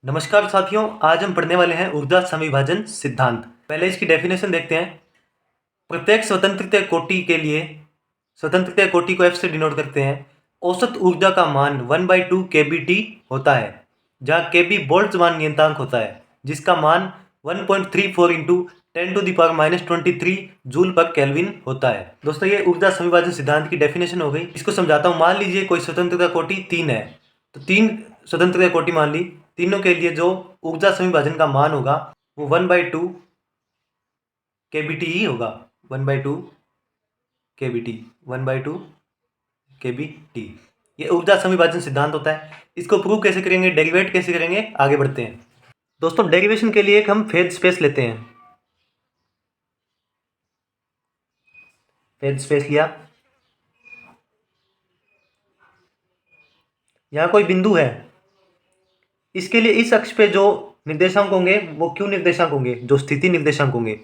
नमस्कार साथियों, आज हम पढ़ने वाले हैं ऊर्जा समीभाजन सिद्धांत। पहले इसकी डेफिनेशन देखते हैं। प्रत्येक स्वतंत्रता कोटि के लिए स्वतंत्रता कोटि को F से डिनोट करते हैं। औसत ऊर्जा का मान 1/2 kBT होता है, जहाँ kB बोल्ट्जमान नियतांक होता है, जिसका मान 1.34 इंटू 10⁻⁻23 जूल पर केल्विन होता है। दोस्तों, ये ऊर्जा समीभाजन सिद्धांत की डेफिनेशन हो गई। इसको समझाता हूँ। मान लीजिए कोई स्वतंत्रता कोटि 3 है, तो 3 स्वतंत्रता कोटि मान ली। तीनों के लिए जो ऊर्जा समीभाजन का मान होगा वो 1/2 kBT ही होगा। 1/2 kBT 1/2 kBT, ये ऊर्जा समीभाजन सिद्धांत होता है। इसको प्रूव कैसे करेंगे, डेरिवेट कैसे करेंगे, आगे बढ़ते हैं। दोस्तों, डेरिवेशन के लिए एक हम फेज स्पेस लेते हैं। फेज स्पेस लिया। यहाँ कोई बिंदु है, इसके लिए इस अक्ष पे जो निर्देशांक होंगे वो क्यू निर्देशांक होंगे, जो स्थिति निर्देशांक होंगे।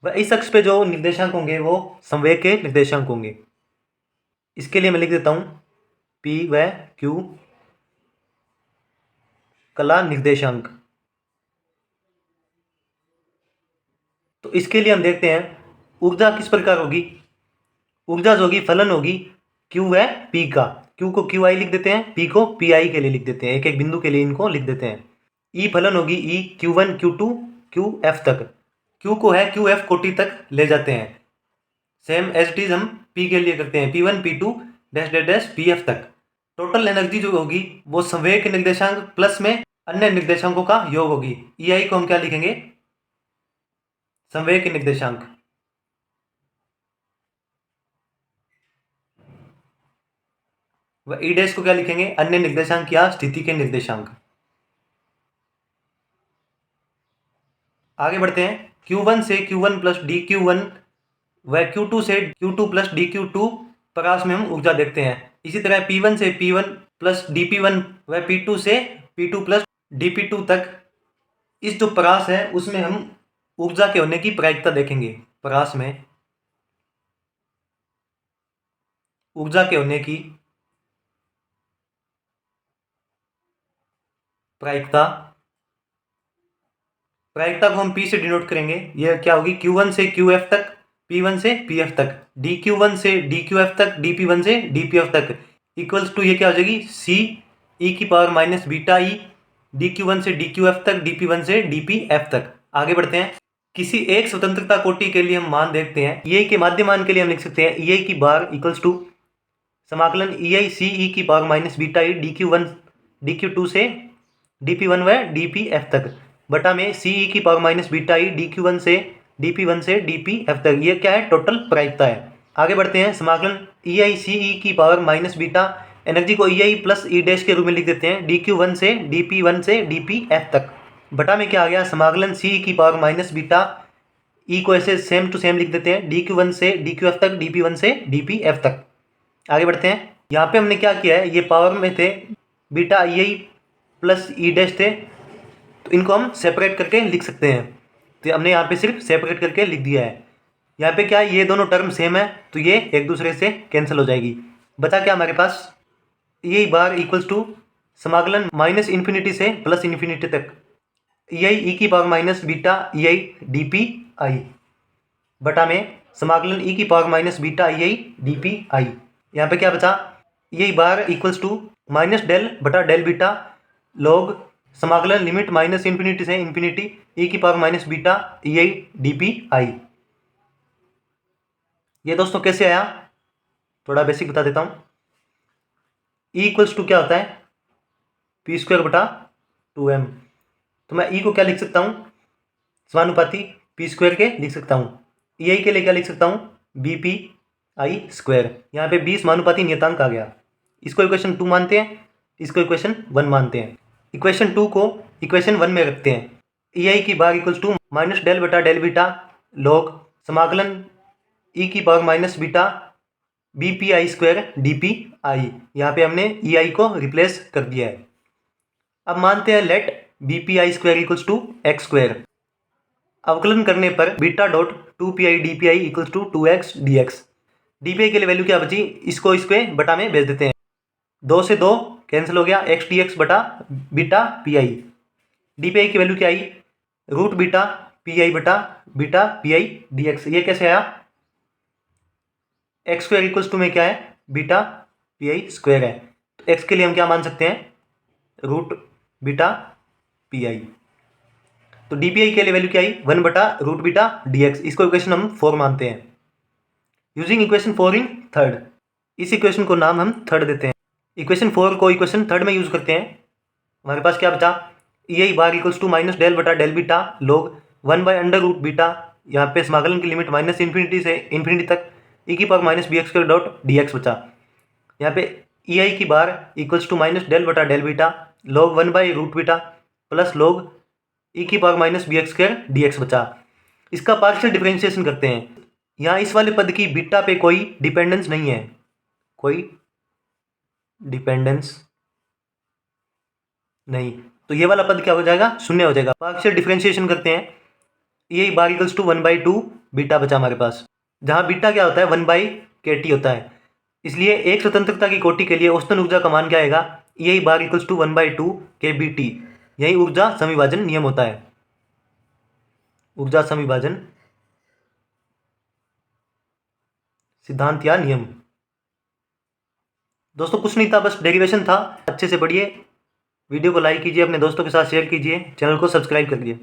वह इस अक्ष पे जो निर्देशांक होंगे वो संवेग के निर्देशांक होंगे। इसके लिए मैं लिख देता हूं P व Q कला निर्देशांक। तो इसके लिए हम देखते हैं ऊर्जा किस प्रकार होगी। ऊर्जा जो होगी फलन होगी Q व P का। Q को QI लिख देते हैं, P को PI के लिए लिख देते हैं। एक एक बिंदु के लिए इनको लिख देते हैं। E फलन होगी E Q1 Q2 QF तक। Q को है QF कोटि तक ले जाते हैं। सेम एज इट इज हम P के लिए करते हैं, P1 P2 dash dash dash PF तक। टोटल एनर्जी जो होगी वो संवेग के निर्देशांक प्लस में अन्य निर्देशांकों का योग होगी। EI को हम क्या लिखेंगे, संवेग के निर्देशांक। व E डैश को क्या लिखेंगे, अन्य निर्देशांक या स्थिति के निर्देशांक। आगे बढ़ते हैं। Q1 से Q1 प्लस DQ1 व Q2 से Q2 प्लस DQ2 प्रकाश में हम ऊर्जा देखते हैं। इसी तरह P1 से P1 प्लस DP1 व P2 से P2 प्लस DP2 तक इस जो प्रकाश है उसमें हम ऊर्जा के होने की प्रायिकता देखेंगे। प्रकाश में ऊर्जा के होने की प्रायिकता को हम P से डिनोट करेंगे। यह क्या होगी, Q1 से QF तक, P1 से PF तक, DQ1 से DQF तक, DP1 से DPF तक इक्वल्स टू ये क्या हो जाएगी, C e⁻⁻βe DQ1 से DQF तक, DP1 से DPF तक। आगे बढ़ते हैं। किसी एक स्वतंत्रता कोटि के लिए हम मान देखते हैं। EI के माध्य मान के लिए हम लिख सकते हैं EI की बार इक्वल्स टू समाकलन EI C e⁻⁻βe DQ1 से DP1 व DPF तक बटा में C e⁻⁻βe DQ1 से DP1 से DPF तक। ये क्या है, टोटल प्रायिकता है। आगे बढ़ते हैं। समाकलन EI C e⁻⁻β एनर्जी को EI प्लस E डैश के रूप में लिख देते हैं DQ1 से DP1 से DPF तक बटा में क्या आ गया, समाकलन C e⁻⁻β E को ऐसे सेम टू सेम लिख देते हैं DQ1 से DQF तक, DP1 से DPF तक। आगे बढ़ते हैं। यहाँ पे हमने क्या किया है, ये पावर में थे beta EI plus E dash थे, तो इनको हम सेपरेट करके लिख सकते हैं। तो हमने यहाँ पे सिर्फ सेपरेट करके लिख दिया है। यहाँ पे क्या है, ये दोनों टर्म सेम है तो ये एक दूसरे से कैंसिल हो जाएगी। बचा क्या हमारे पास, EI बार इक्वल्स टू समाकलन -∞ से +∞ तक EI e⁻⁻β EI DPI बटा में समाकलन e⁻⁻β EI DPI। यहाँ पे क्या बचा, EI bar equals to -del बटा डेल बीटा लॉग समाकलन लिमिट -∞ से ∞ e⁻⁻β EI DPI। ये दोस्तों कैसे आया, थोड़ा बेसिक बता देता हूँ। E इक्वल्स टू क्या होता है, P² बटा 2m। तो मैं E को क्या लिख सकता हूँ, समानुपाती P² के लिख सकता हूँ। EI के लिए क्या लिख सकता हूँ, BPI²। यहाँ पे 20 समानुपाती नियतांक आ गया। इसको इक्वेशन 2 मानते हैं, इसको इक्वेशन 1 मानते हैं। इक्वेशन 2 को इक्वेशन 1 में रखते हैं। EI की बार इक्वल्स टू -डेल बटा डेल बीटा लॉग समाकलन e⁻⁻β BPI² DPI। यहाँ पे हमने EI को रिप्लेस कर दिया है। अब मानते हैं late BPI² equals to x²। अवकलन करने पर beta dot 2PI DPI equals to 2x dx। DPI के लिए वैल्यू क्या बची, इसको इसके बटा में भेज देते हैं। 2 से 2 कैंसिल हो गया, एक्स डी एक्स बटा बीटा पी आई। DPI की वैल्यू क्या आई, रूट बीटा पी आई बटा beta P I D x. ये कैसे आया, एक्स स्क्वायर इक्वल्स टू में क्या है, बीटा पी आई स्क्वायर है। तो एक्स के लिए हम क्या मान सकते हैं, रूट बीटा पी आई। तो DPI के लिए वैल्यू क्या आई, 1 बटा रूट बीटा डी एक्स। इसको इक्वेशन हम 4 मानते हैं। यूजिंग इक्वेशन 4 इन थर्ड, इस इक्वेशन को नाम हम थर्ड देते हैं। इक्वेशन 4 को इक्वेशन थर्ड में यूज करते हैं। हमारे पास क्या बचा, E I bar equals to minus del बटा del beta log 1 by under root beta, यहाँ पे समाकलन की लिमिट माइनस इन्फिनिटी से इन्फिनिटी तक ई की power minus B X square dot D X बचा। यहाँ पे ई आई की bar equals to minus del बटा del beta log 1 by root beta plus log E की power minus B X square D X बचा। इसका partial differentiation करते हैं। यहाँ इस वाले पद की बीटा पे कोई डिपेंडेंस नहीं है, कोई डिपेंडेंस नहीं, तो ये वाला पद क्या हो जाएगा, शून्य हो जाएगा। पार्शियल डिफरेंशिएशन करते हैं, ये बार इक्वल्स टू 1/2 बीटा बचा हमारे पास, जहाँ बीटा क्या होता है 1/kT होता है। इसलिए एक स्वतंत्रता की कोटि के लिए औसतन ऊर्जा का मान क्या आएगा, ये बार इक्वल्स टू 1/2 kBT। यही ऊर्जा समीभाजन नियम होता है, ऊर्जा समीभाजन सिद्धांत या नियम। दोस्तों कुछ नहीं था, बस डेरिवेशन था। अच्छे से पढ़िए, वीडियो को लाइक कीजिए, अपने दोस्तों के साथ शेयर कीजिए, चैनल को सब्सक्राइब करिए।